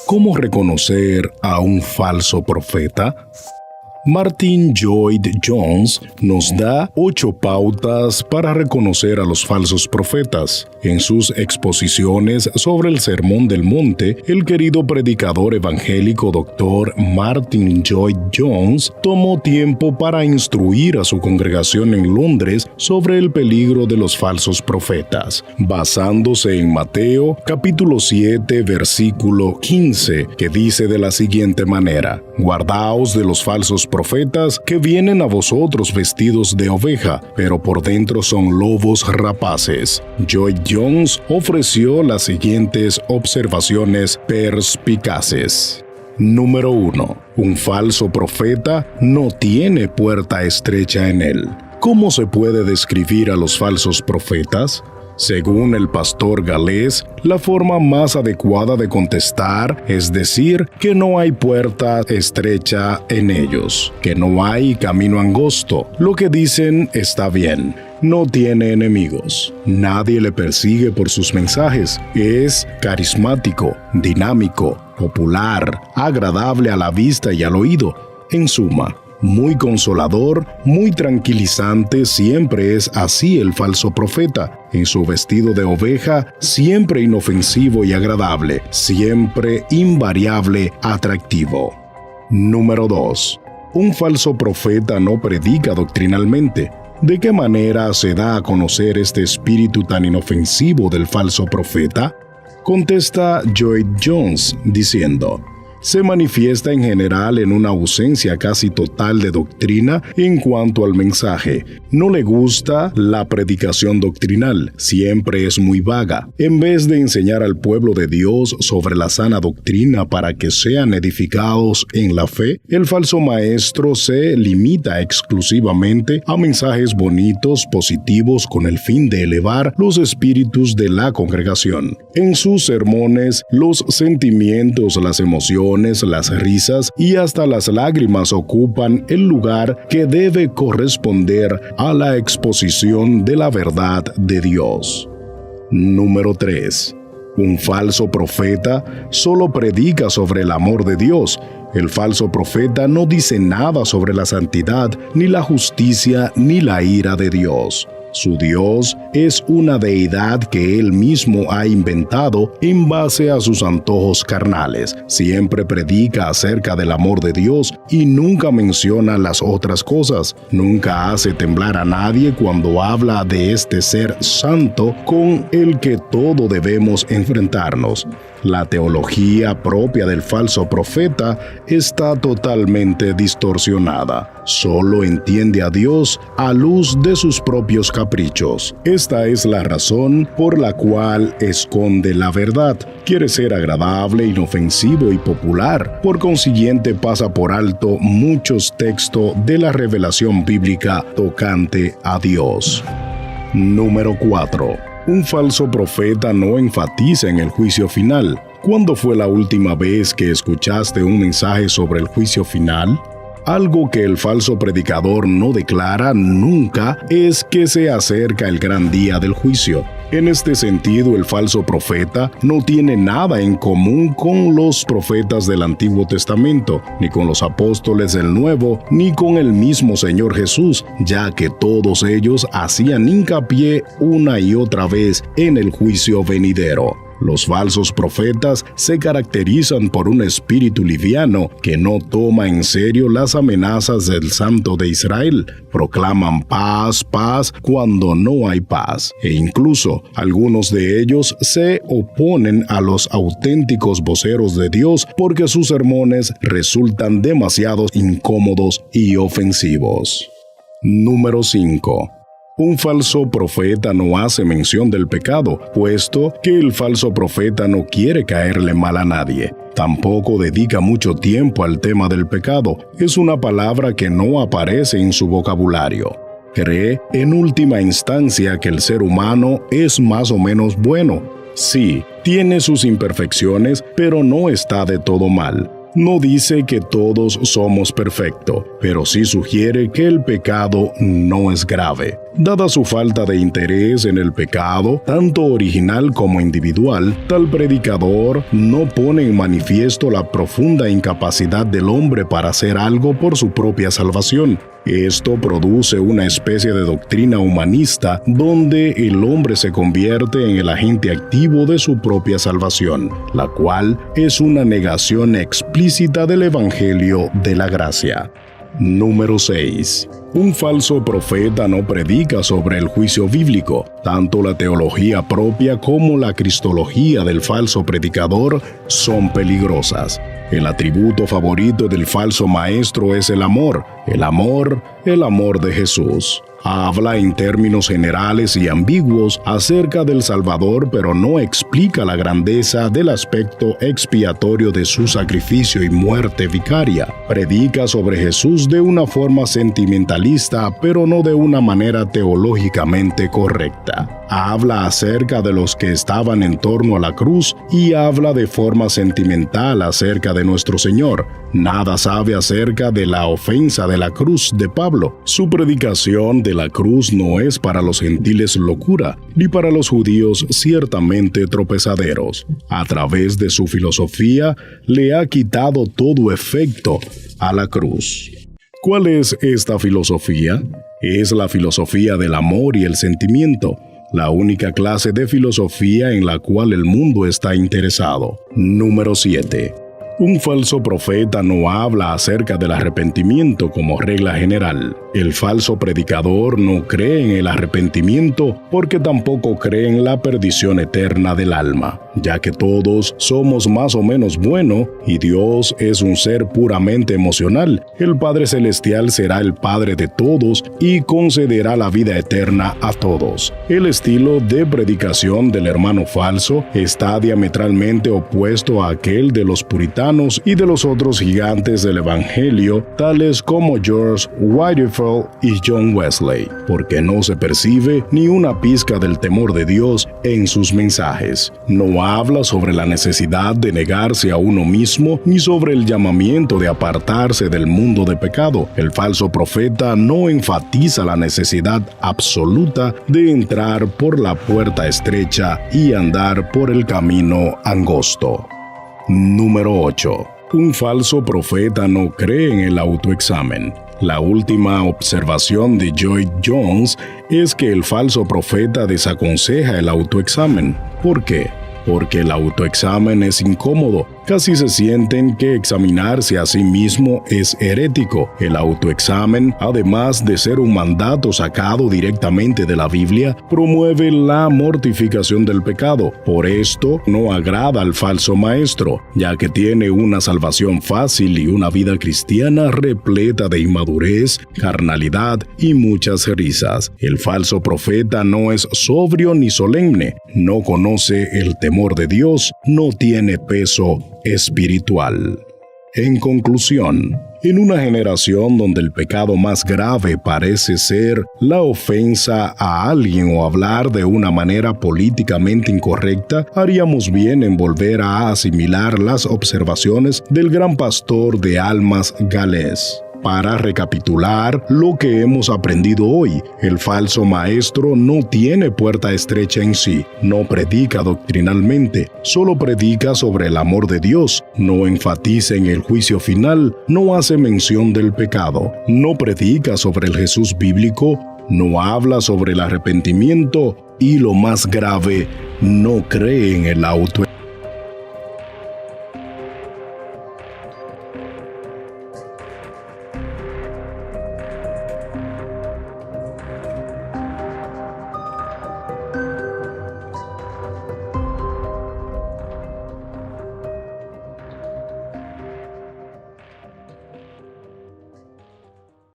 ¿Cómo reconocer a un falso profeta? Martyn Lloyd-Jones nos da 8 pautas para reconocer a los falsos profetas. En sus exposiciones sobre el Sermón del Monte, el querido predicador evangélico Dr. Martyn Lloyd-Jones tomó tiempo para instruir a su congregación en Londres sobre el peligro de los falsos profetas, basándose en Mateo capítulo 7 versículo 15, que dice de la siguiente manera: «Guardaos de los falsos profetas que vienen a vosotros vestidos de oveja, pero por dentro son lobos rapaces». Lloyd-Jones ofreció las siguientes observaciones perspicaces. Número 1. Un falso profeta no tiene puerta estrecha en él. ¿Cómo se puede describir a los falsos profetas? Según el pastor galés, la forma más adecuada de contestar es decir que no hay puerta estrecha en ellos, que no hay camino angosto. Lo que dicen está bien. No tiene enemigos. Nadie le persigue por sus mensajes. Es carismático, dinámico, popular, agradable a la vista y al oído. En suma, muy consolador, muy tranquilizante, siempre es así el falso profeta. En su vestido de oveja, siempre inofensivo y agradable, siempre invariable, atractivo. Número 2. Un falso profeta no predica doctrinalmente. ¿De qué manera se da a conocer este espíritu tan inofensivo del falso profeta? Contesta Lloyd-Jones diciendo: se manifiesta en general en una ausencia casi total de doctrina en cuanto al mensaje. No le gusta la predicación doctrinal, siempre es muy vaga. En vez de enseñar al pueblo de Dios sobre la sana doctrina para que sean edificados en la fe, el falso maestro se limita exclusivamente a mensajes bonitos, positivos, con el fin de elevar los espíritus de la congregación. En sus sermones, los sentimientos, las emociones, las risas y hasta las lágrimas ocupan el lugar que debe corresponder a la exposición de la verdad de Dios. Número 3. Un falso profeta solo predica sobre el amor de Dios. El falso profeta no dice nada sobre la santidad, ni la justicia, ni la ira de Dios. Su Dios es una deidad que él mismo ha inventado en base a sus antojos carnales. Siempre predica acerca del amor de Dios y nunca menciona las otras cosas. Nunca hace temblar a nadie cuando habla de este ser santo con el que todo debemos enfrentarnos. La teología propia del falso profeta está totalmente distorsionada. Solo entiende a Dios a luz de sus propios caprichos. Esta es la razón por la cual esconde la verdad. Quiere ser agradable, inofensivo y popular. Por consiguiente, pasa por alto muchos textos de la revelación bíblica tocante a Dios. Número 4. Un falso profeta no enfatiza en el juicio final. ¿Cuándo fue la última vez que escuchaste un mensaje sobre el juicio final? Algo que el falso predicador no declara nunca es que se acerca el gran día del juicio. En este sentido, el falso profeta no tiene nada en común con los profetas del Antiguo Testamento, ni con los apóstoles del Nuevo, ni con el mismo Señor Jesús, ya que todos ellos hacían hincapié una y otra vez en el juicio venidero. Los falsos profetas se caracterizan por un espíritu liviano que no toma en serio las amenazas del Santo de Israel. Proclaman paz, paz cuando no hay paz. E incluso algunos de ellos se oponen a los auténticos voceros de Dios porque sus sermones resultan demasiado incómodos y ofensivos. Número 5. Un falso profeta no hace mención del pecado, puesto que el falso profeta no quiere caerle mal a nadie. Tampoco dedica mucho tiempo al tema del pecado. Es una palabra que no aparece en su vocabulario. Cree, en última instancia, que el ser humano es más o menos bueno. Sí, tiene sus imperfecciones, pero no está de todo mal. No dice que todos somos perfectos, pero sí sugiere que el pecado no es grave. Dada su falta de interés en el pecado, tanto original como individual, tal predicador no pone en manifiesto la profunda incapacidad del hombre para hacer algo por su propia salvación. Esto produce una especie de doctrina humanista donde el hombre se convierte en el agente activo de su propia salvación, la cual es una negación explícita del Evangelio de la gracia. Número 6. Un falso profeta no predica sobre el juicio bíblico. Tanto la teología propia como la cristología del falso predicador son peligrosas. El atributo favorito del falso maestro es el amor de Jesús. Habla en términos generales y ambiguos acerca del Salvador, pero no explica la grandeza del aspecto expiatorio de su sacrificio y muerte vicaria. Predica sobre Jesús de una forma sentimentalista, pero no de una manera teológicamente correcta. Habla acerca de los que estaban en torno a la cruz y habla de forma sentimental acerca de nuestro Señor. Nada sabe acerca de la ofensa de la cruz de Pablo. Su predicación de la cruz no es para los gentiles locura, ni para los judíos ciertamente tropezaderos. A través de su filosofía le ha quitado todo efecto a la cruz. ¿Cuál es esta filosofía? Es la filosofía del amor y el sentimiento, la única clase de filosofía en la cual el mundo está interesado. Número 7. Un falso profeta no habla acerca del arrepentimiento como regla general. El falso predicador no cree en el arrepentimiento porque tampoco cree en la perdición eterna del alma, ya que todos somos más o menos buenos y Dios es un ser puramente emocional. El Padre Celestial será el Padre de todos y concederá la vida eterna a todos. El estilo de predicación del hermano falso está diametralmente opuesto a aquel de los puritanos y de los otros gigantes del Evangelio, tales como George Whitefield y John Wesley, porque no se percibe ni una pizca del temor de Dios en sus mensajes. No habla sobre la necesidad de negarse a uno mismo ni sobre el llamamiento de apartarse del mundo de pecado. El falso profeta no enfatiza la necesidad absoluta de entrar por la puerta estrecha y andar por el camino angosto. Número 8. Un falso profeta no cree en el autoexamen. La última observación de Lloyd Jones es que el falso profeta desaconseja el autoexamen. ¿Por qué? Porque el autoexamen es incómodo. Casi se sienten que examinarse a sí mismo es herético. El autoexamen, además de ser un mandato sacado directamente de la Biblia, promueve la mortificación del pecado. Por esto, no agrada al falso maestro, ya que tiene una salvación fácil y una vida cristiana repleta de inmadurez, carnalidad y muchas risas. El falso profeta no es sobrio ni solemne, no conoce el temor de Dios, no tiene peso espiritual. En conclusión, en una generación donde el pecado más grave parece ser la ofensa a alguien o hablar de una manera políticamente incorrecta, haríamos bien en volver a asimilar las observaciones del gran pastor de almas galés. Para recapitular lo que hemos aprendido hoy, el falso maestro no tiene puerta estrecha en sí, no predica doctrinalmente, solo predica sobre el amor de Dios, no enfatiza en el juicio final, no hace mención del pecado, no predica sobre el Jesús bíblico, no habla sobre el arrepentimiento y, lo más grave, no cree en el autoexamen.